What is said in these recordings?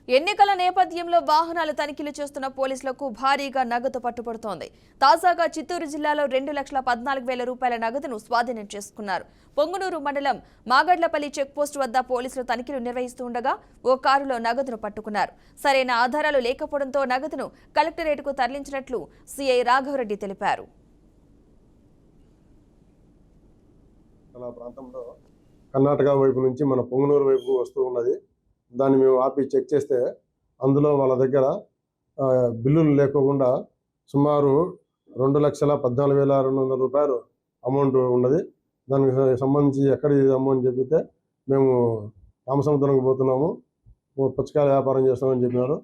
ఎన్నికల నేపథ్యంలో వాహనాలు తనిఖీలు చేస్తున్న పోలీసులకు భారీగా నగదు పట్టుబడుతోంది. తాజాగా చిత్తూరు జిల్లాలో 2,14,000 రూపాయల నగదును స్వాధీనం చేసుకున్నారు. పొంగునూరు మండలం మాగడ్లపల్లి చెక్పోస్టు వద్ద పోలీసులు తనిఖీలు నిర్వహిస్తుండగా ఓ కారులో నగదును పట్టుకున్నారు. సరైన ఆధారాలు లేకపోవడంతో నగదును కలెక్టరేట్కు తరలించినట్లు సీఐ రాఘవరెడ్డి తెలిపారు. కర్ణాటక వైపు నుంచి మన పొంగునూరు వైపు వస్తూ ఉన్నది. దాన్ని మేము ఆపి చెక్ చేస్తే అందులో వాళ్ళ దగ్గర బిల్లులు లేకోకుండా సుమారు 2,14,200 రూపాయలు అమౌంట్ ఉన్నది. దానికి సంబంధించి ఎక్కడ ఇది అమౌంట్ చెప్పితే మేము రామసముద్రంకి పోతున్నాము, పుచ్చకాయల వ్యాపారం చేస్తామని చెప్పినారు.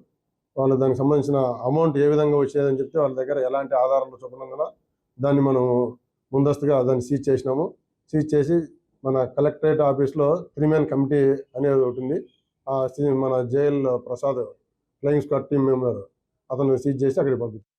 వాళ్ళు దానికి సంబంధించిన అమౌంట్ ఏ విధంగా వచ్చేదని చెప్తే వాళ్ళ దగ్గర ఎలాంటి ఆధారాలు చూపనందున దాన్ని మనం ముందస్తుగా దాన్ని సీజ్ చేసినాము. సీజ్ చేసి మన కలెక్టరేట్ ఆఫీస్లో 3-man కమిటీ అనేది ఒకటి ఉంది. మన JL Prasad flying squad team member అతను సీజ్ చేసి అక్కడికి పంపించారు.